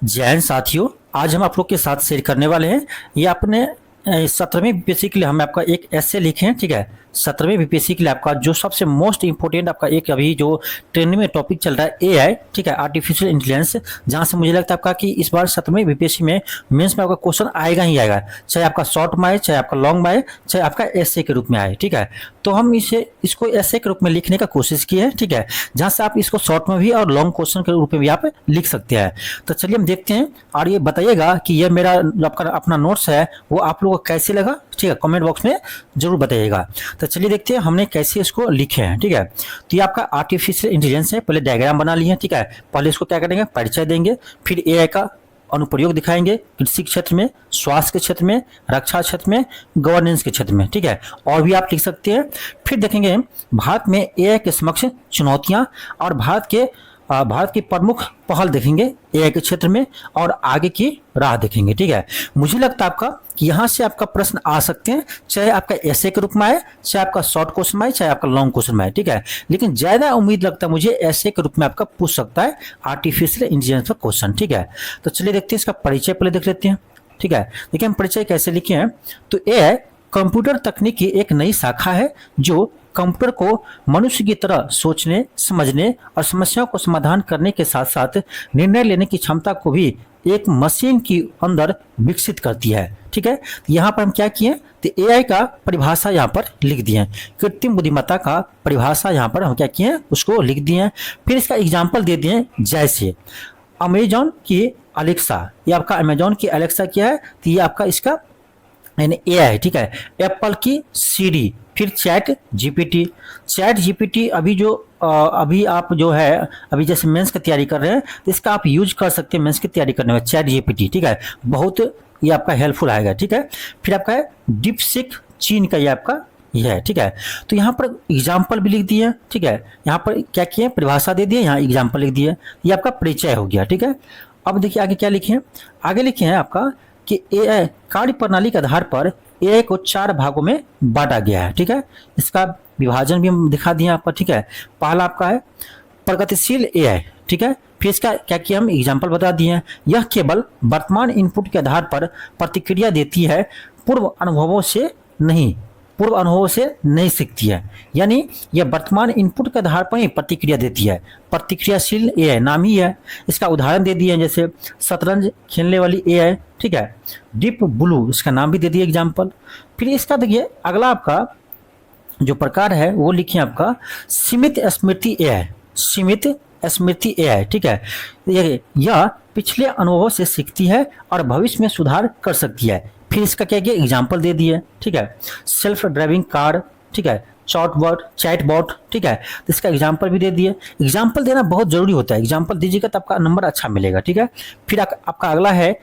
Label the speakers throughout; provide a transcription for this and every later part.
Speaker 1: जय हिंद साथियों। आज हम आप लोग के साथ शेयर करने वाले हैं ये अपने 17वीं बीपीएससी के लिए हम आपका एक ऐसे लिखे हैं। ठीक है, 17वीं बीपीएससी के लिए आपका जो सबसे मोस्ट इंपोर्टेंट आपका एक अभी जो ट्रेंडिंग में टॉपिक चल रहा है एआई, ठीक है, आर्टिफिशियल इंटेलिजेंस, जहां से मुझे लगता है आपका कि इस बार 17वीं बीपीएससी में मेंस में आपका क्वेश्चन आएगा ही आएगा, चाहे आपका शॉर्ट में आए, चाहे आपका लॉन्ग में आए, चाहे आपका ऐसे के रूप में आए। ठीक है, तो हम इसको ऐसे के रूप में लिखने का कोशिश की है। ठीक है, जहां से आप इसको शॉर्ट में भी और लॉन्ग क्वेश्चन के रूप में भी आप लिख सकते हैं। तो चलिए हम देखते हैं और ये बताइएगा कि ये मेरा आपका अपना नोट्स है वो आप लोगों को कैसे लगा। ठीक है, कमेंट बॉक्स में जरूर बताइएगा। तो चलिए देखते हैं हमने कैसे इसको लिखे हैं। ठीक है, तो ये आपका आर्टिफिशियल इंटेलिजेंस है। पहले डायग्राम बना लिए हैं। ठीक है, पहले इसको क्या करेंगे, परिचय देंगे, फिर एआई का अनुप्रयोग दिखाएंगे कृषि क्षेत्र में, स्वास्थ्य के क्षेत्र में, रक्षा क्षेत्र में, गवर्नेंस के क्षेत्र में। ठीक है, और भी आप लिख सकते हैं। फिर देखेंगे भारत में एआई के समक्ष चुनौतियां और भारत की प्रमुख पहल देखेंगे एआई के क्षेत्र में और आगे की राह देखेंगे। ठीक है, मुझे लगता है आपका कि यहाँ से आपका प्रश्न आ सकते हैं, चाहे आपका ऐसे के रूप में आए, चाहे आपका शॉर्ट क्वेश्चन में आए, चाहे आपका लॉन्ग क्वेश्चन में आए। ठीक है, लेकिन ज्यादा उम्मीद लगता है मुझे ऐसे के रूप में आपका पूछ सकता है आर्टिफिशियल इंटेलिजेंस का क्वेश्चन। ठीक है, तो चलिए देखते हैं इसका परिचय पहले देख लेते हैं। ठीक है, देखिए हम परिचय कैसे लिखे हैं। तो एआई कंप्यूटर तकनीक की एक नई शाखा है जो कंप्यूटर को मनुष्य की तरह सोचने, समझने और समस्याओं को समाधान करने के साथ साथ निर्णय लेने की क्षमता को भी एक मशीन के अंदर विकसित करती है। ठीक है, यहाँ पर हम क्या किए, तो एआई का परिभाषा यहाँ पर लिख दिए हैं, कृत्रिम बुद्धिमत्ता का परिभाषा यहाँ पर हम क्या किए हैं, उसको लिख दिए हैं। फिर इसका एग्जाम्पल दे दिए, जैसे अमेजॉन की अलेक्सा, ये आपका अमेजॉन की अलेक्सा क्या है, तो ये आपका इसका यानी एआई। ठीक है, एप्पल की सीरी, फिर चैट जीपीटी अभी आप जो है अभी जैसे मेंस की तैयारी कर रहे हैं तो इसका आप यूज कर सकते हैं मेंस की तैयारी करने में, चैट जीपीटी। ठीक है, बहुत ये आपका हेल्पफुल आएगा। ठीक है, फिर आपका है डीपसीक, चीन का ये आपका ये है। ठीक है, तो यहाँ पर एग्जाम्पल भी लिख दिए। ठीक है, यहाँ पर क्या किए, परिभाषा दे दिए, यहाँ एग्जाम्पल लिख दिए, ये आपका परिचय हो गया। ठीक है, अब देखिए आगे क्या लिखे हैं। आगे लिखे हैं आपका कि एआई कार्य प्रणाली के आधार पर एआई को 4 भागों में बांटा गया है। ठीक है, इसका विभाजन भी हम दिखा दिए आपका। ठीक है, पहला आपका है प्रगतिशील एआई। ठीक है, फिर इसका क्या किया, हम एग्जाम्पल बता दिए हैं। यह केवल वर्तमान इनपुट के आधार पर प्रतिक्रिया देती है, पूर्व अनुभवों से नहीं सीखती है। यानी यह वर्तमान इनपुट के आधार पर ही प्रतिक्रिया देती है, प्रतिक्रियाशील एआई नाम ही है। इसका उदाहरण दे दिए जैसे शतरंज खेलने वाली एआई। ठीक है, डीप ब्लू, इसका नाम भी दे दिए एग्जाम्पल। फिर इसका देखिए अगला आपका जो प्रकार है वो लिखिए आपका सीमित स्मृति एआई। ठीक है, यह पिछले अनुभवों से सीखती है और भविष्य में सुधार कर सकती है। फिर इसका क्या किया, एग्जाम्पल दे दिए। ठीक है, सेल्फ ड्राइविंग कार। ठीक है, चैटबॉट। ठीक है, तो इसका एग्जाम्पल भी दे दिए। एग्जाम्पल देना बहुत जरूरी होता है, एग्जाम्पल दीजिएगा तो आपका नंबर अच्छा मिलेगा। ठीक है, फिर आपका अगला है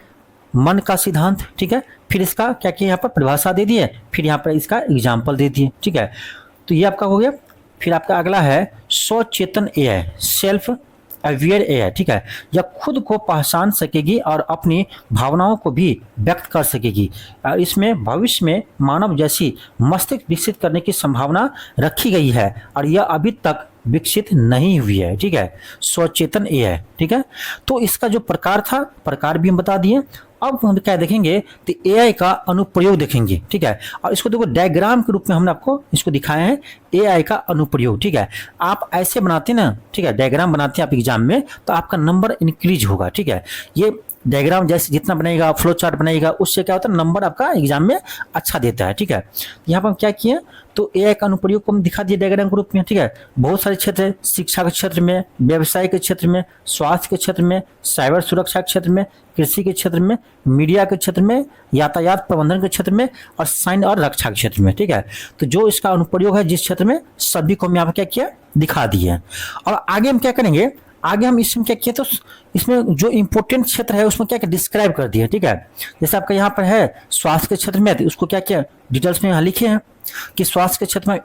Speaker 1: मन का सिद्धांत। ठीक है, फिर इसका क्या किया, यहाँ पर परिभाषा दे दिए, फिर यहाँ पर इसका एग्जाम्पल दे दिए। ठीक है, तो ये आपका हो गया। फिर आपका अगला है स्वचेतन एआई, सेल्फ अवेयर एआई। ठीक है, यह खुद को पहचान सकेगी और अपनी भावनाओं को भी व्यक्त कर सकेगी। इसमें भविष्य में मानव जैसी मस्तिष्क विकसित करने की संभावना रखी गई है और यह अभी तक विकसित नहीं हुई है। ठीक है, स्वचेतन एआई। ठीक है, तो इसका जो प्रकार भी हम बता दिए। अब हम क्या देखेंगे, तो एआई का अनुप्रयोग देखेंगे। ठीक है, और इसको देखो डायग्राम के रूप में हमने आपको इसको दिखाया है, एआई का अनुप्रयोग। ठीक है, आप ऐसे बनाते ना, ठीक है, डायग्राम बनाते हैं आप एग्जाम में तो आपका नंबर इंक्रीज होगा। ठीक है, ये डायग्राम जैसे जितना बनाएगा, फ्लो चार्ट बनाएगा, उससे क्या होता है, नंबर आपका एग्जाम में अच्छा देता है। ठीक है, यहाँ पर हम क्या किए, तो एआई का अनुप्रयोग को हम दिखा दिए डायग्राम के रूप में। ठीक है, बहुत सारे क्षेत्र है, शिक्षा के क्षेत्र में, व्यवसाय के क्षेत्र में, स्वास्थ्य के क्षेत्र में, साइबर सुरक्षा के क्षेत्र में, कृषि के क्षेत्र में, मीडिया के क्षेत्र में, यातायात प्रबंधन के क्षेत्र में और साइंस और रक्षा के क्षेत्र में। ठीक है, तो जो इसका अनुप्रयोग है जिस क्षेत्र में, सभी को हम यहाँ पर क्या किया, दिखा दिए। और आगे हम क्या करेंगे, आगे हम इसमें क्या किए, तो इसमें जो इंपोर्टेंट क्षेत्र है उसमें क्या क्या डिस्क्राइब कर दिया। ठीक है, जैसे आपका यहाँ पर है स्वास्थ्य के क्षेत्र में, तो उसको क्या किया डिटेल्स में यहाँ लिखे हैं कि स्वास्थ्य के क्षेत्र में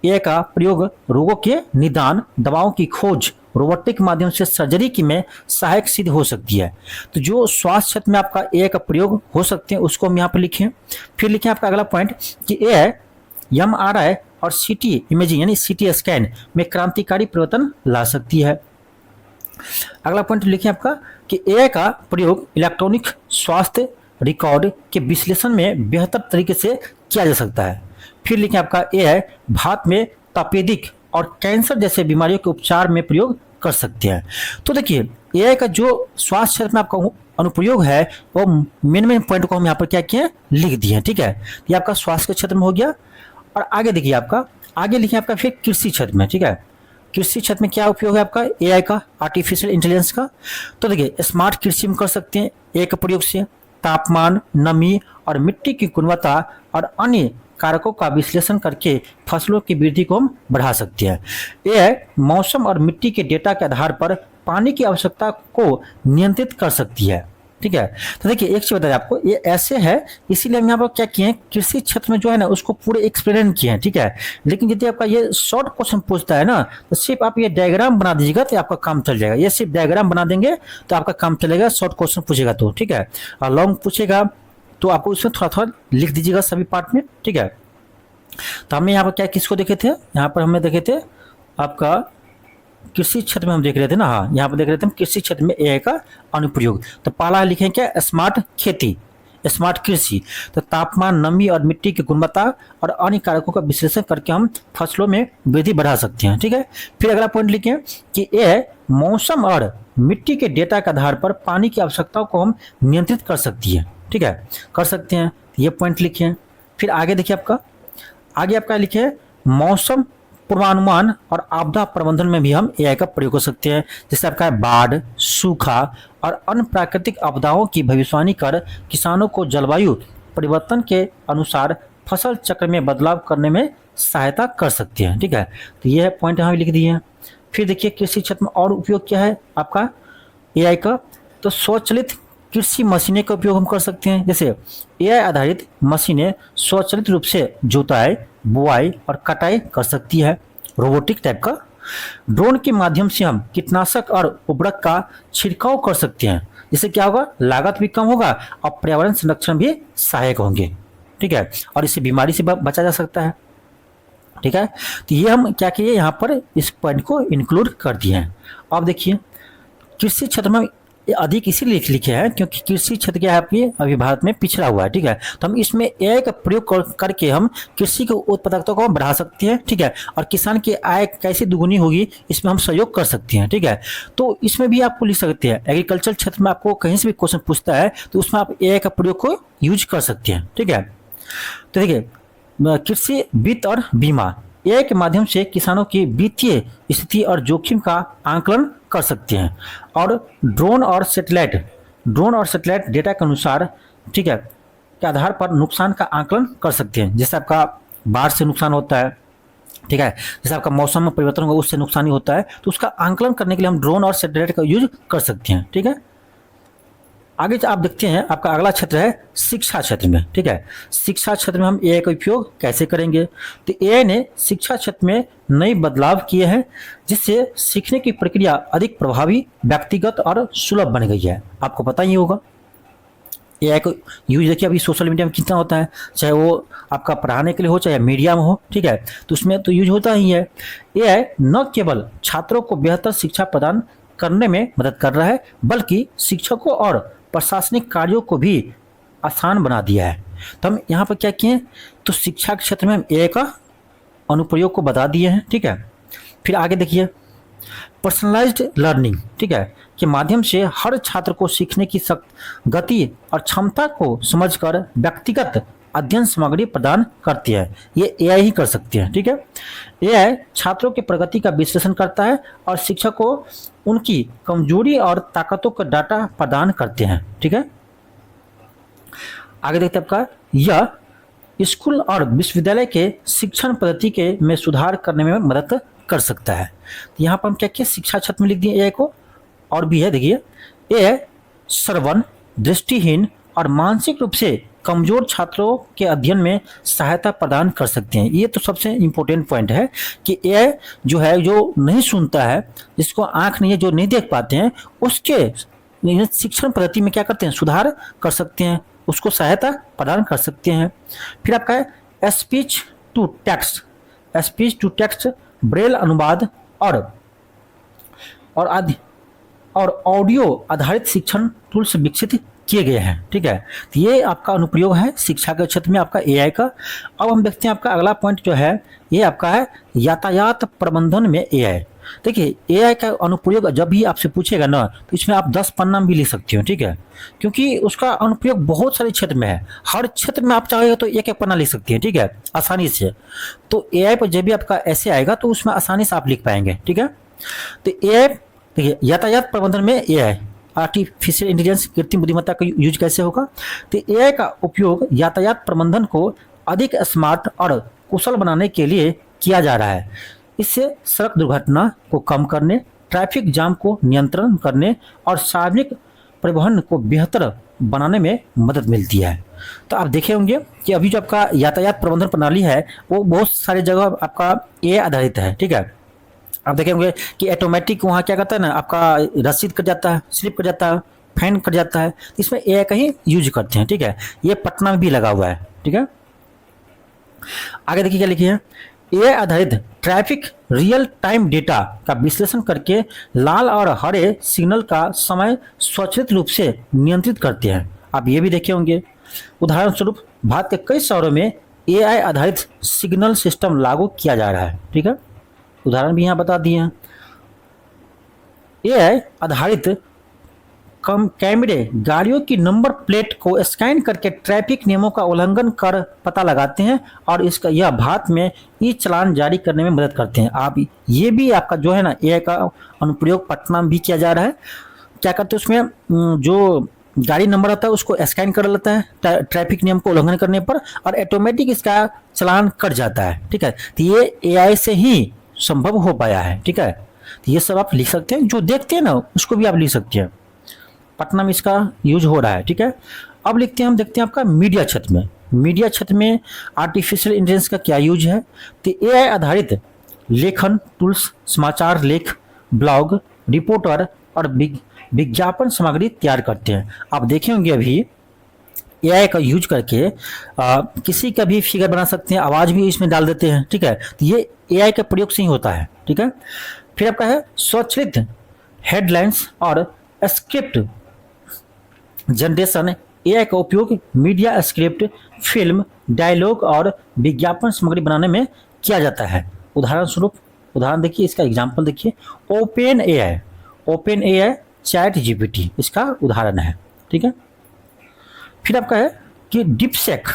Speaker 1: एआई का प्रयोग रोगों के निदान, दवाओं की खोज, रोबोटिक माध्यम से सर्जरी की में सहायक सिद्ध हो सकती है। तो जो स्वास्थ्य क्षेत्र में आपका एआई का प्रयोग हो सकते हैं उसको हम यहाँ पर लिखें। फिर लिखें आपका अगला पॉइंट कि एआई एमआरआई और सीटी इमेजिंग यानी सीटी स्कैन में क्रांतिकारी परिवर्तन ला सकती है। अगला पॉइंट लिखिए आपका कि एआई का प्रयोग इलेक्ट्रॉनिक स्वास्थ्य रिकॉर्ड के विश्लेषण में बेहतर तरीके से किया जा सकता है। फिर लिखें आपका एआई भारत में तपेदिक और कैंसर जैसे बीमारियों के उपचार में प्रयोग कर सकते हैं। तो देखिए एआई का जो स्वास्थ्य क्षेत्र में आपका अनुप्रयोग है वो मेन पॉइंट को हम यहाँ पर क्या किए लिख दिए हैं, ठीक है। ये आपका स्वास्थ्य के क्षेत्र में हो गया। और आगे देखिए आपका आगे लिखिए आपका फिर कृषि क्षेत्र में, ठीक है। कृषि क्षेत्र में क्या उपयोग है आपका एआई का, आर्टिफिशियल इंटेलिजेंस का। तो देखिए स्मार्ट कृषि में कर सकते हैं एआई के प्रयोग से तापमान, नमी और मिट्टी की गुणवत्ता और अन्य कारकों का विश्लेषण करके फसलों की वृद्धि को हम बढ़ा सकते हैं। एआई मौसम और मिट्टी के डेटा के आधार पर पानी की आवश्यकता को नियंत्रित कर सकती है, ठीक है। तो देखिए एक चीज बताइए आपको, ये ऐसे है इसीलिए हम यहाँ पर क्या किए हैं कृषि क्षेत्र में जो है ना उसको पूरे एक्सप्लेन किए हैं, ठीक है। लेकिन यदि आपका ये शॉर्ट क्वेश्चन पूछता है ना तो सिर्फ आप ये डायग्राम बना दीजिएगा तो आपका काम चल जाएगा। ये सिर्फ डायग्राम बना देंगे तो आपका काम चलेगा, शॉर्ट क्वेश्चन पूछेगा तो, ठीक है। और लॉन्ग पूछेगा तो आपको उसमें थोड़ा थोड़ा लिख दीजिएगा सभी पार्ट में, ठीक है। तो हमने यहाँ पर क्या किसको देखे थे, यहाँ पर हमने देखे थे आपका कृषि क्षेत्र में हम देख रहे थे ना, हाँ यहाँ पर देख रहे थे हम कृषि क्षेत्र में एआई का अनुप्रयोग। तो पहला लिखें क्या, स्मार्ट खेती, स्मार्ट कृषि। तो तापमान, नमी और मिट्टी की गुणवत्ता और अन्य कारकों का विश्लेषण करके हम फसलों में वृद्धि बढ़ा सकते हैं, ठीक है। फिर अगला पॉइंट लिखें कि एआई मौसम और मिट्टी के डेटा के आधार पर पानी की आवश्यकताओं को हम नियंत्रित कर सकती है, ठीक है, कर सकते हैं। ये पॉइंट लिखें। फिर आगे देखिए आपका आगे आपका लिखे मौसम पूर्वानुमान और आपदा प्रबंधन में भी हम एआई का प्रयोग कर सकते हैं। जैसे आपका बाढ़, सूखा और अन्य प्राकृतिक आपदाओं की भविष्यवाणी कर किसानों को जलवायु परिवर्तन के अनुसार फसल चक्र में बदलाव करने में सहायता कर सकते हैं, ठीक है। तो यह पॉइंट यहाँ लिख दिए हैं। फिर देखिए कृषि क्षेत्र में और उपयोग क्या है आपका एआई का, तो स्वचालित कृषि मशीनें का उपयोग हम कर सकते हैं। जैसे एआई आधारित मशीनें स्वचालित रूप से जुताई, बुआई और कटाई कर सकती है, रोबोटिक टाइप का। ड्रोन के माध्यम से हम कीटनाशक और उर्वरक का छिड़काव कर सकते हैं, जिससे क्या होगा, लागत भी कम होगा और पर्यावरण संरक्षण भी सहायक होंगे, ठीक है। और इससे बीमारी से बचा जा सकता है, ठीक है। तो ये हम क्या किए यहाँ पर इस पॉइंट को इंक्लूड कर दिए हैं। अब देखिए कृषि क्षेत्र में अधिक इसीलिए लिखे हैं क्योंकि कृषि क्षेत्र क्या है आपकी अभी भारत में पिछड़ा हुआ है, ठीक है। तो हम इसमें एआई का प्रयोग करके हम कृषि की उत्पादकता को बढ़ा सकते हैं, ठीक है। और किसान की आय कैसे दुगुनी होगी इसमें हम सहयोग कर सकते हैं, ठीक है। तो इसमें भी आपको लिख सकते हैं एग्रीकल्चर क्षेत्र में आपको कहीं से भी क्वेश्चन पूछता है तो उसमें आप एआई का प्रयोग को यूज कर सकते हैं, ठीक है। तो देखिए कृषि वित्त और बीमा, एआई के माध्यम से किसानों की वित्तीय स्थिति और जोखिम का आकलन कर सकते हैं। और ड्रोन और सैटेलाइट डेटा के अनुसार, ठीक है, के आधार पर नुकसान का आकलन कर सकते हैं। जैसे आपका बाढ़ से नुकसान होता है, ठीक है, जैसे आपका मौसम में परिवर्तन होगा उससे नुकसान ही होता है, तो उसका आकलन करने के लिए हम ड्रोन और सैटेलाइट का यूज कर सकते हैं, ठीक है। आगे आप देखते हैं आपका अगला क्षेत्र है शिक्षा क्षेत्र में, ठीक है। शिक्षा क्षेत्र में हम एआई का उपयोग कैसे करेंगे, तो एआई ने शिक्षा क्षेत्र में नए बदलाव किए हैं जिससे सीखने की प्रक्रिया अधिक प्रभावी, व्यक्तिगत और सुलभ बन गई है। आपको पता ही होगा एआई को यूज देखिए अभी सोशल मीडिया में कितना होता है, चाहे वो आपका पढ़ाने के लिए हो चाहे मीडिया में हो, ठीक है, तो उसमें तो यूज होता ही है। एआई न केवल छात्रों को बेहतर शिक्षा प्रदान करने में मदद कर रहा है बल्कि शिक्षकों और प्रशासनिक कार्यों को भी आसान बना दिया है। तो हम यहाँ पर क्या किए, तो शिक्षा के क्षेत्र में हम एआई का अनुप्रयोग को बता दिए हैं, ठीक है। फिर आगे देखिए पर्सनलाइज्ड लर्निंग, ठीक है, के माध्यम से हर छात्र को सीखने की गति और क्षमता को समझकर व्यक्तिगत अध्ययन सामग्री प्रदान करती है। ये एआई ही कर सकती है, ठीक है। एआई छात्रों के प्रगति का विश्लेषण करता है और शिक्षक को उनकी कमजोरी और ताकतों का डाटा प्रदान करते हैं, ठीक है। आगे देखते हैं आपका यह स्कूल और विश्वविद्यालय के शिक्षण पद्धति के में सुधार करने में मदद कर सकता है। तो यहाँ पर हम क्या किया शिक्षा क्षेत्र में लिख दिए एआई को, और भी है देखिए एआई श्रवण, दृष्टिहीन और मानसिक रूप से कमजोर छात्रों के अध्ययन में सहायता प्रदान कर सकते हैं। ये तो सबसे इम्पोर्टेंट पॉइंट है कि एआई जो है जो नहीं सुनता है, जिसको आंख नहीं है, जो नहीं देख पाते हैं, उसके शिक्षण पद्धति में क्या करते हैं सुधार कर सकते हैं, उसको सहायता प्रदान कर सकते हैं। फिर आपका है स्पीच टू टेक्स्ट, ब्रेल अनुवाद और आदि और ऑडियो आधारित शिक्षण टूल्स विकसित किए गए हैं। ठीक है, तो ये आपका अनुप्रयोग है शिक्षा के क्षेत्र में आपका एआई का। अब हम देखते हैं आपका अगला पॉइंट जो है ये आपका है यातायात प्रबंधन में एआई। देखिए एआई का अनुप्रयोग जब भी आपसे पूछेगा ना तो इसमें आप 10 पन्ना भी लिख सकते हो। ठीक है, क्योंकि उसका अनुप्रयोग बहुत सारे क्षेत्र में है, हर क्षेत्र में आप चाहेगा तो एक एक पन्ना लिख सकते हैं। ठीक है, आसानी से। तो एआई पर जब भी आपका ऐसे आएगा तो उसमें आसानी से आप लिख पाएंगे। ठीक है, तो एआई देखिए यातायात प्रबंधन में एआई आर्टिफिशियल इंटेलिजेंस कृत्रिम बुद्धिमत्ता का यूज कैसे होगा। तो एआई का उपयोग यातायात प्रबंधन को अधिक स्मार्ट और कुशल बनाने के लिए किया जा रहा है। इससे सड़क दुर्घटना को कम करने, ट्रैफिक जाम को नियंत्रण करने और सार्वजनिक परिवहन को बेहतर बनाने में मदद मिलती है। तो आप देखे होंगे कि अभी जो आपका यातायात प्रबंधन प्रणाली है वो बहुत सारी जगह आपका एआई आधारित है। ठीक है, आप देखे होंगे कि ऑटोमेटिक वहाँ क्या करता है ना, आपका रसीद कट जाता है, स्लिप कट जाता है, फाइन कट जाता है, इसमें एआई का ही यूज करते हैं। ठीक है, ये पटना में भी लगा हुआ है। ठीक है, आगे देखिए क्या लिखिए, एआई आधारित ट्रैफिक रियल टाइम डेटा का विश्लेषण करके लाल और हरे सिग्नल का समय स्वचालित रूप से नियंत्रित करते हैं। आप ये भी देखे होंगे। उदाहरण स्वरूप भारत के कई शहरों में एआई आधारित सिग्नल सिस्टम लागू किया जा रहा है। ठीक है, उदाहरण भी यहाँ बता दिए हैं। एआई आधारित कम कैमरे गाड़ियों की नंबर प्लेट को स्कैन करके ट्रैफिक नियमों का उल्लंघन कर पता लगाते हैं और इसका यह भारत में ई चालान जारी करने में मदद करते हैं। आप ये भी आपका जो है ना एआई का अनुप्रयोग पटना में भी किया जा रहा है। क्या करते हैं उसमें जो गाड़ी नंबर होता है उसको स्कैन कर लेता है ट्रैफिक नियम को उल्लंघन करने पर और ऑटोमेटिक इसका चालान कट जाता है। ठीक है, तो ये एआई से ही संभव हो पाया है। ठीक है, तो ये सब आप लिख सकते हैं, जो देखते हैं ना उसको भी आप लिख सकते हैं। पटना में इसका यूज हो रहा है। ठीक है, अब लिखते हैं हम देखते हैं आपका मीडिया क्षेत्र में। मीडिया क्षेत्र में आर्टिफिशियल इंटेलिजेंस का क्या यूज है। तो एआई आधारित लेखन टूल्स समाचार लेख, ब्लॉग, रिपोर्टर और विज्ञापन सामग्री तैयार करते हैं। आप देखे होंगे अभी एआई का यूज करके किसी का भी फिगर बना सकते हैं, आवाज भी इसमें डाल देते हैं। ठीक है, तो ये एआई के प्रयोग से ही होता है। ठीक है, फिर आपका है स्वचालित हेडलाइंस और स्क्रिप्ट जनरेशन। एआई का उपयोग मीडिया स्क्रिप्ट, फिल्म, डायलॉग और विज्ञापन सामग्री बनाने में किया जाता है। उदाहरण देखिए, इसका एग्जांपल देखिए, ओपन एआई चैट जीपीटी इसका उदाहरण है। ठीक है, फिर आपका है कि डीपसेक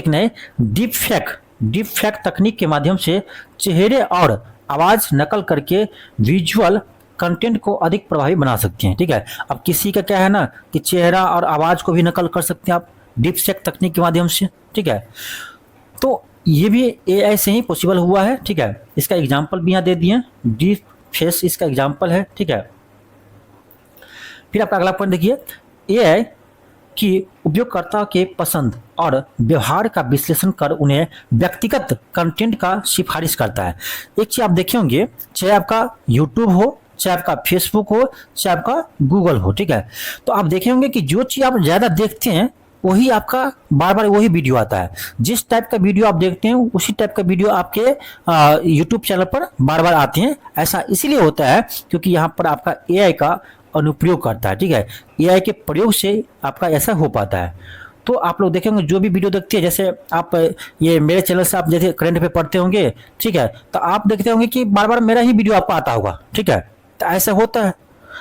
Speaker 1: नहीं डीपफेक तकनीक के माध्यम से चेहरे और आवाज नकल करके विजुअल कंटेंट को अधिक प्रभावी बना सकते हैं। ठीक है, अब किसी का क्या है ना कि चेहरा और आवाज को भी नकल कर सकते हैं आप डीपसेक तकनीक के माध्यम से। ठीक है, तो ये भी एआई से ही पॉसिबल हुआ है। ठीक है, इसका एग्जांपल भी यहाँ दे दिए, डीप फेस इसका एग्जांपल है। ठीक है, फिर आपका अगला पॉइंट देखिए, एआई कि उपयोगकर्ता के पसंद और व्यवहार का विश्लेषण कर उन्हें व्यक्तिगत कंटेंट का सिफारिश करता है। एक चीज आप देखे होंगे, चाहे आपका यूट्यूब हो, चाहे आपका फेसबुक हो, चाहे आपका गूगल हो। ठीक है, तो आप देखे होंगे कि जो चीज आप ज्यादा देखते हैं वही आपका बार बार वही वीडियो आता है। जिस टाइप का वीडियो आप देखते हैं उसी टाइप का वीडियो आपके यूट्यूब चैनल पर बार बार आते हैं। ऐसा इसीलिए होता है क्योंकि यहाँ पर आपका एआई का अनुप्रयोग करता है। ठीक है, एआई के प्रयोग से आपका ऐसा हो पाता है। तो आप लोग देखेंगे जो भी वीडियो देखते हैं, जैसे आप ये मेरे चैनल से आप जैसे करंट पे पढ़ते होंगे। ठीक है, तो आप देखते होंगे कि बार बार मेरा ही वीडियो आपको आता होगा। ठीक है, तो ऐसा होता है।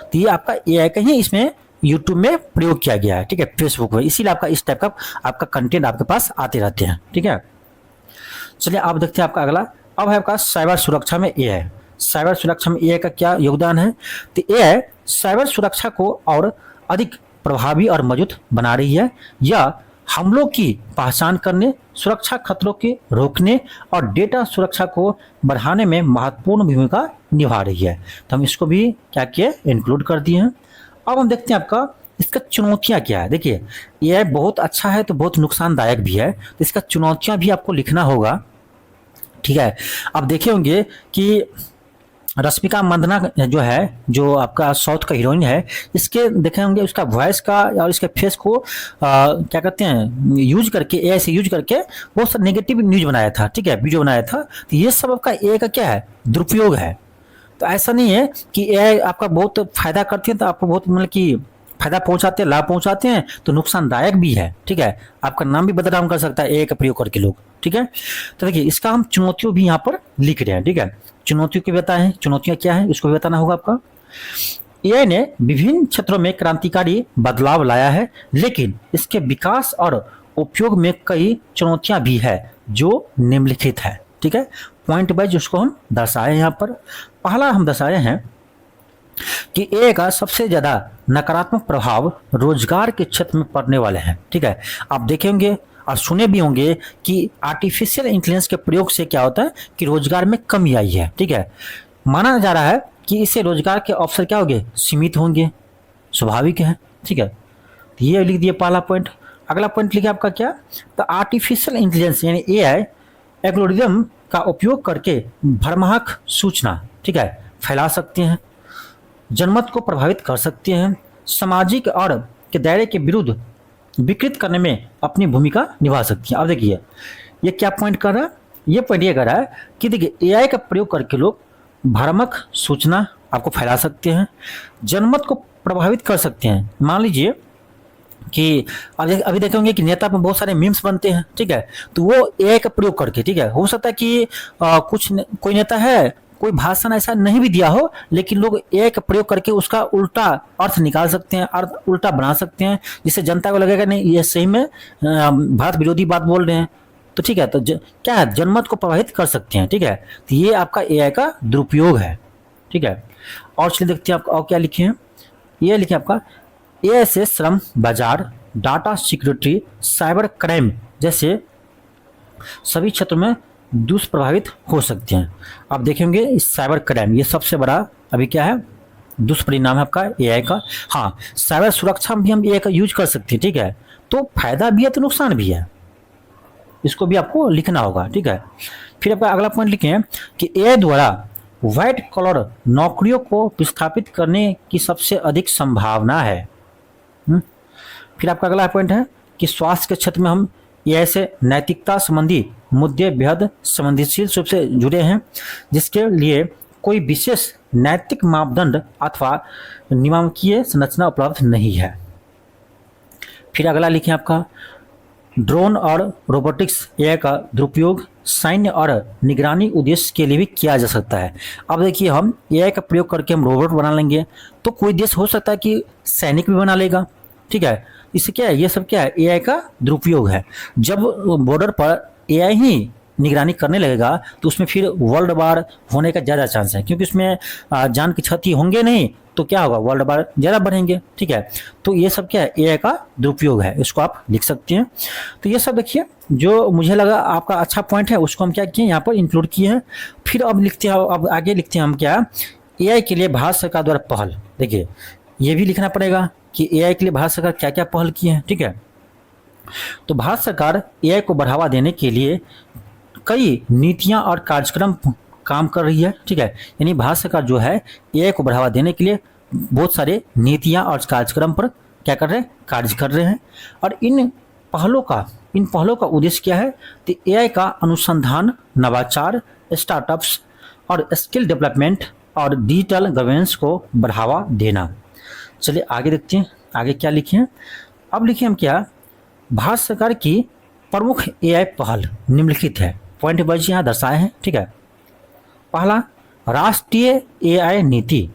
Speaker 1: तो ये आपका एआई का ही इसमें यूट्यूब में प्रयोग किया गया है। ठीक है, फेसबुक में, इसीलिए आपका इस टाइप का आपका कंटेंट आपके पास आते रहते हैं। ठीक है, चलिए आप देखते हैं आपका अगला। अब है आपका साइबर सुरक्षा में एआई। साइबर सुरक्षा में एआई का क्या योगदान है। तो एआई साइबर सुरक्षा को और अधिक प्रभावी और मजबूत बना रही है। यह हमलों की पहचान करने, सुरक्षा खतरों के रोकने और डेटा सुरक्षा को बढ़ाने में महत्वपूर्ण भूमिका निभा रही है। तो हम इसको भी क्या किए, इंक्लूड कर दिए हैं। अब हम देखते हैं आपका इसका चुनौतियां क्या है। देखिए एआई बहुत अच्छा है तो बहुत नुकसानदायक भी है, तो इसका चुनौतियां भी आपको लिखना होगा। ठीक है, आप देखे होंगे कि रश्मिका मंदाना जो है, जो आपका साउथ का हीरोइन है, इसके देखे होंगे उसका वॉइस का और इसके फेस को क्या कहते हैं यूज करके, एआई से यूज करके बहुत सारा नेगेटिव न्यूज बनाया था। ठीक है, वीडियो बनाया था। तो ये सब आपका एआई का क्या है, दुरुपयोग है। तो ऐसा नहीं है कि एआई आपका बहुत फायदा करती है तो आपको बहुत मतलब कि फायदा पहुंचाते हैं, लाभ पहुंचाते हैं, तो नुकसानदायक भी है, ठीक है। आपका नाम भी बदनाम कर सकता है एआई का प्रयोग करके लोग, ठीक है। तो देखिए इसका हम चुनौतियों भी यहाँ पर लिख रहे हैं, ठीक है। चुनौतियों की बताएं, चुनौतियां क्या है इसको भी बताना होगा आपका। एआई ने विभिन्न क्षेत्रों में क्रांतिकारी बदलाव लाया है, लेकिन इसके विकास और उपयोग में कई चुनौतियां भी है जो निम्नलिखित है, ठीक है। पॉइंट वाइज उसको हम दर्शाए यहाँ पर। पहला हम दर्शाए हैं कि एआई का सबसे ज्यादा नकारात्मक प्रभाव रोजगार के क्षेत्र में पड़ने वाले हैं, ठीक है। आप देखेंगे और सुने भी होंगे कि आर्टिफिशियल इंटेलिजेंस के प्रयोग से क्या होता है कि रोजगार में कमी आई है, ठीक है। माना जा रहा है कि इससे रोजगार के अवसर क्या होंगे, सीमित होंगे, स्वाभाविक है, ठीक है। तो ये लिख दिए पहला पॉइंट। अगला पॉइंट लिखिए आपका क्या, तो आर्टिफिशियल इंटेलिजेंस यानी एआई एल्गोरिदम का उपयोग करके भरमाक सूचना, ठीक है, फैला सकते हैं, जनमत को प्रभावित कर सकते हैं, सामाजिक और के दायरे के विरुद्ध विकृत करने में अपनी भूमिका निभा सकती हैं। अब देखिए ये क्या पॉइंट कर रहा है, ये पॉइंट ये कर रहा है कि देखिए एआई का प्रयोग करके लोग भ्रामक सूचना आपको फैला सकते हैं, जनमत को प्रभावित कर सकते हैं। मान लीजिए कि अभी देखे होंगे कि नेता में बहुत सारे मीम्स बनते हैं, ठीक है, तो वो एआई का प्रयोग करके, ठीक है, हो सकता है कि कोई नेता है, कोई भाषण ऐसा नहीं भी दिया हो, लेकिन लोग एआई का प्रयोग करके उसका उल्टा अर्थ निकाल सकते हैं, अर्थ उल्टा बना सकते हैं, जिससे जनता को लगेगा नहीं ये सही में भारत विरोधी बात बोल रहे हैं। तो ठीक है, तो क्या है, जनमत को प्रभावित कर सकते हैं, ठीक है। तो ये आपका एआई का दुरुपयोग है, ठीक है। और चलिए देखते हैं आप और क्या लिखे हैं। ये लिखे आपका एआई से श्रम बाजार, डाटा सिक्योरिटी, साइबर क्राइम जैसे सभी क्षेत्रों में दुष्प्रभावित हो सकते हैं। आप देखेंगे इस साइबर क्राइम ये सबसे बड़ा अभी क्या है, दुष्परिणाम है आपका एआई का। हाँ, साइबर सुरक्षा में भी हम एआई का यूज कर सकते हैं, ठीक है। तो फायदा भी है तो नुकसान भी है, इसको भी आपको लिखना होगा, ठीक है। फिर आपका अगला पॉइंट लिखें कि एआई द्वारा व्हाइट कॉलर नौकरियों को विस्थापित करने की सबसे अधिक संभावना है। फिर आपका अगला पॉइंट है कि स्वास्थ्य के क्षेत्र में हम एआई से नैतिकता संबंधी मुद्दे बेहद संवेदनशील रूप से जुड़े हैं, जिसके लिए कोई विशेष नैतिक मापदंड अथवा नियामकीय संरचना उपलब्ध नहीं है। फिर अगला लिखें आपका ड्रोन और रोबोटिक्स एआई का दुरुपयोग सैन्य और निगरानी उद्देश्य के लिए भी किया जा सकता है। अब देखिए हम एआई का प्रयोग करके हम रोबोट बना लेंगे, तो कोई देश हो सकता है कि सैनिक भी बना लेगा, ठीक है। इससे क्या है, ये सब क्या है, एआई का दुरुपयोग है। जब बॉर्डर पर एआई ही निगरानी करने लगेगा तो उसमें फिर वर्ल्ड वार होने का ज़्यादा चांस है, क्योंकि उसमें जान की क्षति होंगे नहीं तो क्या होगा, वर्ल्ड वार ज़्यादा बढ़ेंगे, ठीक है। तो ये सब क्या है, एआई का दुरुपयोग है, इसको आप लिख सकते हैं। तो ये सब देखिए जो मुझे लगा आपका अच्छा पॉइंट है उसको हम क्या किए यहाँ पर इंक्लूड किए हैं। फिर अब लिखते हैं, अब आगे लिखते हैं हम क्या, एआई के लिए भारत सरकार द्वारा पहल। देखिए ये भी लिखना पड़ेगा कि एआई के लिए भारत सरकार क्या क्या पहल की है, ठीक है। तो भारत सरकार एआई को बढ़ावा देने के लिए कई नीतियां और कार्यक्रम काम कर रही है, ठीक है। यानी भारत सरकार जो है एआई को बढ़ावा देने के लिए बहुत सारे नीतियां और कार्यक्रम पर क्या कर रहे हैं, कार्य कर रहे हैं। और इन पहलों का उद्देश्य क्या है, तो एआई का अनुसंधान, नवाचार, स्टार्टअप्स और स्किल डेवलपमेंट और डिजिटल गवर्नेंस को बढ़ावा देना। चलिए आगे देखते हैं, आगे क्या लिखे हैं। अब लिखे हम क्या, भारत सरकार की प्रमुख एआई पहल निम्नलिखित है। पॉइंट वाइज यहाँ दर्शाए हैं, ठीक है। पहला, राष्ट्रीय एआई नीति,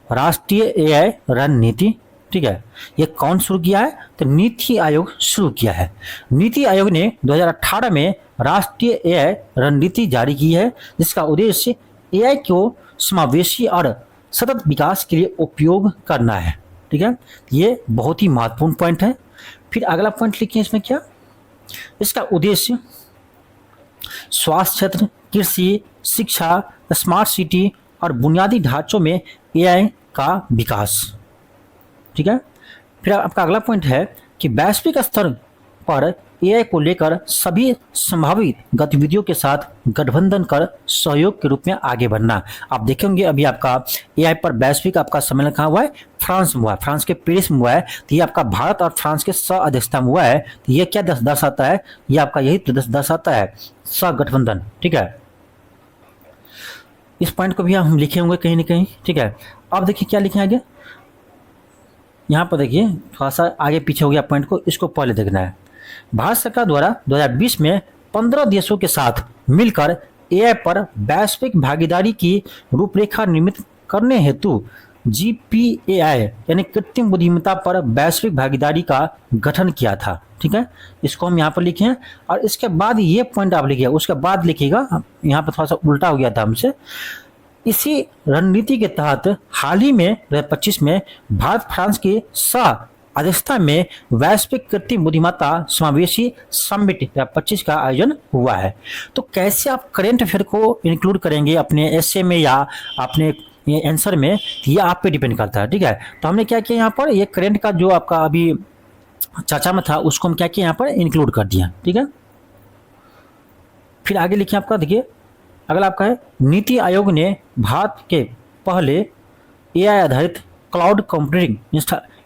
Speaker 1: राष्ट्रीय एआई रणनीति, ठीक है। ये कौन शुरू किया है, तो नीति आयोग शुरू किया है। नीति आयोग ने 2018 में राष्ट्रीय एआई रणनीति जारी की है, जिसका उद्देश्य एआई को समावेशी और सतत विकास के लिए उपयोग करना है, ठीक है। ये बहुत ही महत्वपूर्ण पॉइंट है। फिर अगला पॉइंट लिखिए इसमें क्या, इसका उद्देश्य स्वास्थ्य क्षेत्र, कृषि, शिक्षा, स्मार्ट सिटी और बुनियादी ढांचों में एआई का विकास, ठीक है। फिर आपका अगला पॉइंट है कि वैश्विक स्तर पर एआई को लेकर सभी संभावित गतिविधियों के साथ गठबंधन कर सहयोग के रूप में आगे बढ़ना। आप देखेंगे अभी आपका एआई पर वैश्विक आपका सम्मेलन कहाँ हुआ है, फ्रांस में हुआ है, फ्रांस के पेरिस में हुआ है। तो ये आपका भारत और फ्रांस के सह अध्यक्षता में हुआ है। तो ये क्या दर्शाता है, ये आपका यही दर्शाता है, सहगठबंधन, ठीक है। इस पॉइंट को भी हम लिखे होंगे कहीं ना कहीं, ठीक है। अब देखिए क्या लिखे आगे, यहाँ पर देखिए थोड़ा सा आगे पीछे हो गया पॉइंट को, इसको पहले देखना है। भारत सरकार द्वारा 2020 में 15 देशों के साथ मिलकर एआई पर वैश्विक भागीदारी की रूपरेखा निर्मित करने हेतु जीपीएआई यानी कृत्रिम बुद्धिमत्ता पर वैश्विक भागीदारी का गठन किया था, ठीक है। इसको हम यहाँ पर लिखे हैं और इसके बाद ये पॉइंट आप लिखिए, उसके बाद लिखिएगा, यहाँ पर थोड़ा सा उल्टा हो गया था हमसे। इसी रणनीति के तहत हाल ही में 2025 में भारत फ्रांस की अध्यक्षता में वैश्विक कृत्रिम बुद्धिमत्ता समावेशी समिट 2025 का आयोजन हुआ है। तो कैसे आप करेंट अफेयर को इंक्लूड करेंगे अपने एसे में या अपने आंसर में, ये आप पे डिपेंड करता है, ठीक है। तो हमने क्या किया यहाँ पर, ये करेंट का जो आपका अभी चर्चा में था उसको हम क्या किया यहाँ पर इंक्लूड कर दिया, ठीक है। फिर आगे लिखिए आपका, देखिए अगला आपका है, नीति आयोग ने भारत के पहले एआई आधारित क्लाउड कंप्यूटिंग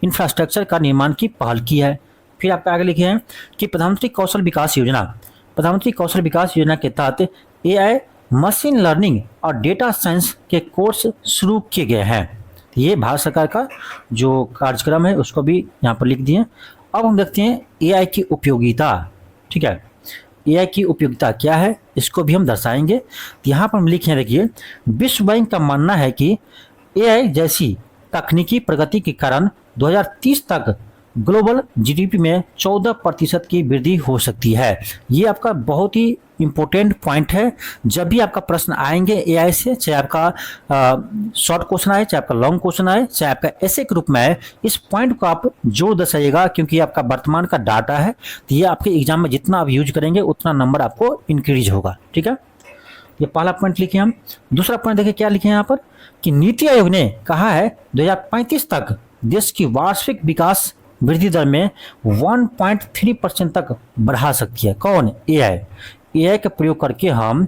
Speaker 1: इंफ्रास्ट्रक्चर का निर्माण की पहल की है। फिर आपका आगे लिखे हैं कि प्रधानमंत्री कौशल विकास योजना के तहत एआई मशीन लर्निंग और डेटा साइंस के कोर्स शुरू किए गए हैं। ये भारत सरकार का जो कार्यक्रम है उसको भी यहाँ पर लिख दिए। अब हम देखते हैं एआई की उपयोगिता, ठीक है। एआई की उपयोगिता क्या है इसको भी हम दर्शाएंगे। तो यहाँ पर हम लिखे हैं, देखिए विश्व बैंक का मानना है कि एआई जैसी तकनीकी प्रगति के कारण 2030 तक ग्लोबल जीडीपी में 14% की वृद्धि हो सकती है। ये आपका बहुत ही इंपॉर्टेंट पॉइंट है। जब भी आपका प्रश्न आएंगे एआई से, चाहे आपका शॉर्ट क्वेश्चन आए, चाहे आपका लॉन्ग क्वेश्चन आए, चाहे आपका ऐसे के रूप में आए, इस पॉइंट को आप जोर दर्शाइएगा क्योंकि आपका वर्तमान का डाटा है। तो ये आपके एग्जाम में जितना आप यूज करेंगे उतना नंबर आपको इंक्रीज होगा, ठीक है। ये पहला पॉइंट लिखे हम। दूसरा पॉइंट देखिए क्या लिखे हैं यहाँ पर कि नीति आयोग ने कहा है 2035 तक देश की वार्षिक विकास वृद्धि दर में 1.3% तक बढ़ा सकती है। कौन? एआई। एआई का प्रयोग करके हम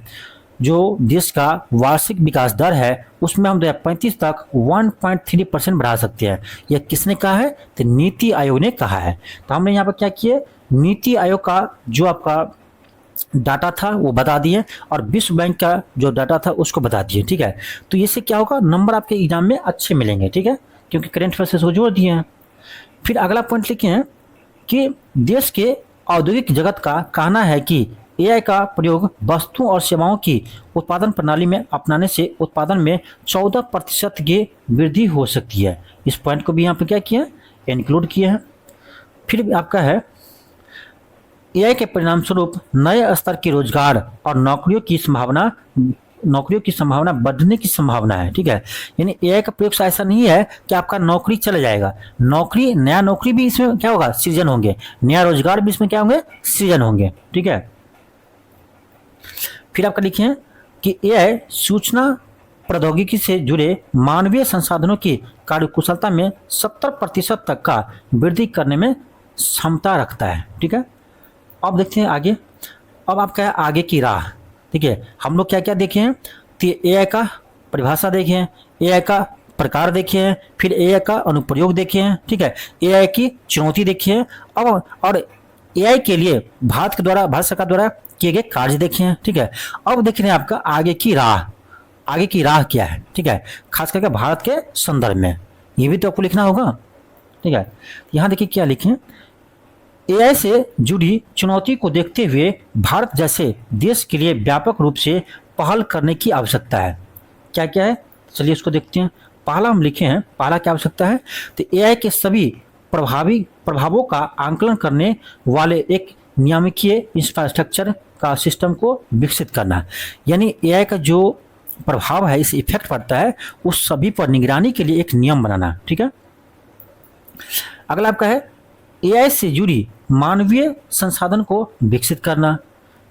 Speaker 1: जो देश का वार्षिक विकास दर है उसमें हम 2035 तक 1.3% बढ़ा सकते हैं। यह किसने कहा है? तो नीति आयोग ने कहा है। तो हमने यहाँ पर क्या किया, नीति आयोग का जो आपका डाटा था वो बता दिए और विश्व बैंक का जो डाटा था उसको बता दिए, ठीक है। तो इससे क्या होगा, नंबर आपके एग्जाम में अच्छे मिलेंगे, ठीक है, क्योंकि करंट अफेयर से जोड़ दिए हैं। फिर अगला पॉइंट लिखे हैं कि देश के औद्योगिक जगत का कहना है कि एआई का प्रयोग वस्तुओं और सेवाओं की उत्पादन प्रणाली में अपनाने से उत्पादन में 14% की वृद्धि हो सकती है। इस पॉइंट को भी यहाँ पर क्या किया, इंक्लूड किया है। फिर आपका है एआई के परिणाम स्वरूप नए स्तर के रोजगार और नौकरियों की संभावना बढ़ने की संभावना है, ठीक है। यानी एआई का प्रयोग से ऐसा नहीं है कि आपका नौकरी चला जाएगा, नया नौकरी भी इसमें क्या होगा, सृजन होंगे, नया रोजगार भी इसमें क्या होंगे, सृजन होंगे, ठीक है। फिर आपका लिखे हैं कि एआई सूचना प्रौद्योगिकी से जुड़े मानवीय संसाधनों की कार्यकुशलता में 70% तक का वृद्धि करने में क्षमता रखता है, ठीक है। अब देखते हैं आगे। अब आपका है आगे की राह, ठीक है। हम लोग क्या क्या देखे हैं, तो एआई का परिभाषा देखे हैं, एआई का प्रकार देखे हैं, फिर एआई का अनुप्रयोग देखे हैं, ठीक है, एआई की चुनौती देखी है, अब और एआई के लिए भारत सरकार द्वारा किए गए कार्य देखे हैं, ठीक है। अब देख रहे हैं आपका आगे की राह क्या है, ठीक है, खास करके भारत के संदर्भ में, ये भी तो आपको लिखना होगा, ठीक है। यहाँ देखिए क्या लिखें, एआई से जुड़ी चुनौती को देखते हुए भारत जैसे देश के लिए व्यापक रूप से पहल करने की आवश्यकता है। क्या क्या है, चलिए इसको देखते हैं। पहला हम लिखे हैं, पहला क्या आवश्यकता है, तो एआई के सभी प्रभावों का आंकलन करने वाले एक नियामकीय इंफ्रास्ट्रक्चर का सिस्टम को विकसित करना। यानी एआई का जो प्रभाव है, इस इफेक्ट पड़ता है, उस सभी पर निगरानी के लिए एक नियम बनाना, ठीक है। अगला आपका है एआई से जुड़ी मानवीय संसाधन को विकसित करना।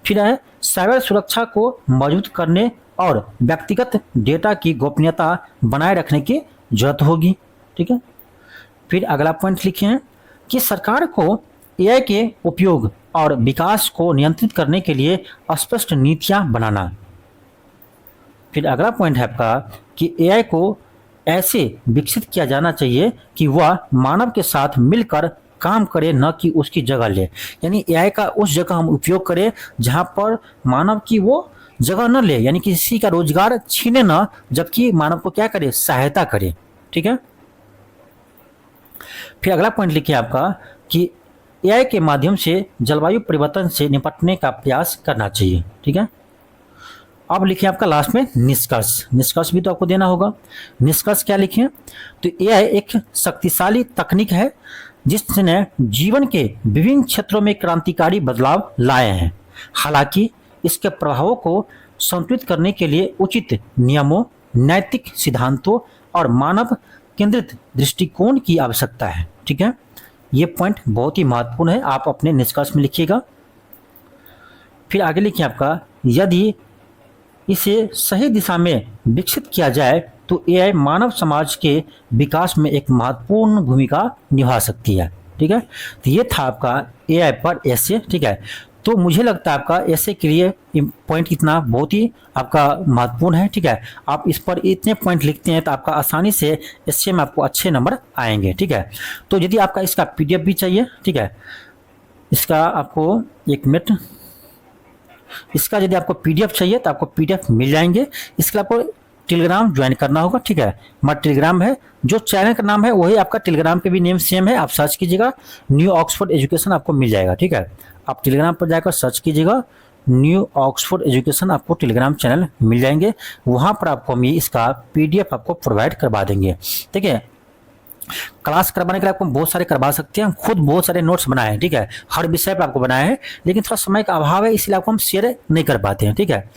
Speaker 1: फिर है साइबर सुरक्षा को मजबूत करने और व्यक्तिगत डेटा की गोपनीयता बनाए रखने की जरूरत होगी, ठीक है। फिर अगला पॉइंट लिखे हैं कि सरकार को एआई के उपयोग और विकास को नियंत्रित करने के लिए स्पष्ट नीतियां बनाना। फिर अगला पॉइंट है आपका कि एआई को ऐसे विकसित किया जाना चाहिए कि वह मानव के साथ मिलकर काम करे, न कि उसकी जगह ले। यानी एआई का उस जगह हम उपयोग करें जहां पर मानव की वो जगह न ले, यानी किसी का रोजगार छीने न, जबकि मानव को क्या करे, सहायता करे। ठीक है। फिर अगला पॉइंट लिखिए आपका कि एआई के माध्यम से जलवायु परिवर्तन से निपटने का प्रयास करना चाहिए। ठीक है। अब लिखिए आपका लास्ट में निष्कर्ष। निष्कर्ष भी तो आपको देना होगा। निष्कर्ष क्या लिखे, तो एआई एक शक्तिशाली तकनीक है जिसने जीवन के विभिन्न क्षेत्रों में क्रांतिकारी बदलाव लाए हैं। हालांकि इसके प्रभावों को संतुलित करने के लिए उचित नियमों, नैतिक सिद्धांतों और मानव केंद्रित दृष्टिकोण की आवश्यकता है। ठीक है। ये पॉइंट बहुत ही महत्वपूर्ण है, आप अपने निष्कर्ष में लिखिएगा। फिर आगे लिखिए आपका, यदि इसे सही दिशा में विकसित किया जाए तो एआई मानव समाज के विकास में एक महत्वपूर्ण भूमिका निभा सकती है। ठीक है। तो ये था आपका एआई पर एसे। ठीक है। तो मुझे लगता है आपका एसे के लिए पॉइंट इतना बहुत ही आपका महत्वपूर्ण है। ठीक है। आप इस पर इतने पॉइंट लिखते हैं तो आपका आसानी से एसे में आपको अच्छे नंबर आएंगे। ठीक है। तो यदि आपका इसका पीडीएफ भी चाहिए, ठीक है, इसका आपको एक मिनट, इसका यदि आपको पीडीएफ चाहिए तो आपको पीडीएफ मिल जाएंगे। इसके लिए आपको टेलीग्राम ज्वाइन करना होगा। ठीक है। हमारा टेलीग्राम है, जो चैनल का नाम है वही आपका टेलीग्राम पे भी नेम सेम है, आप सर्च कीजिएगा न्यू ऑक्सफोर्ड एजुकेशन, आपको मिल जाएगा। ठीक है। आप टेलीग्राम पर जाकर सर्च कीजिएगा न्यू ऑक्सफोर्ड एजुकेशन, आपको टेलीग्राम चैनल मिल जाएंगे। वहाँ पर आपको हम इसका पीडीएफ आपको प्रोवाइड करवा देंगे। ठीक है। क्लास करवाने के लिए आपको बहुत सारे करवा सकते हैं, खुद बहुत सारे नोट्स बनाए हैं। ठीक है। हर विषय पर आपको बनाए हैं, लेकिन थोड़ा समय का अभाव है इसलिए आपको हम शेयर नहीं कर पाते हैं। ठीक है।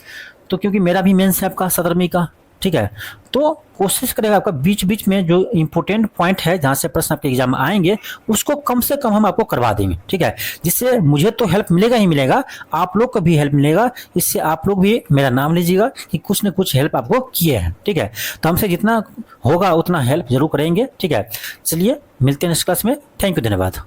Speaker 1: तो क्योंकि मेरा भी मेंस है आपका 17वीं का। ठीक है। तो कोशिश करेगा आपका बीच बीच में जो इंपॉर्टेंट पॉइंट है जहां से प्रश्न आपके एग्जाम में आएंगे उसको कम से कम हम आपको करवा देंगे। ठीक है। जिससे मुझे तो हेल्प मिलेगा ही मिलेगा, आप लोग को भी हेल्प मिलेगा। इससे आप लोग भी मेरा नाम लीजिएगा कि कुछ न कुछ हेल्प आपको किए हैं। ठीक है। तो हमसे जितना होगा उतना हेल्प जरूर करेंगे। ठीक है। चलिए मिलते हैं नेक्स्ट क्लास में। थैंक यू, धन्यवाद।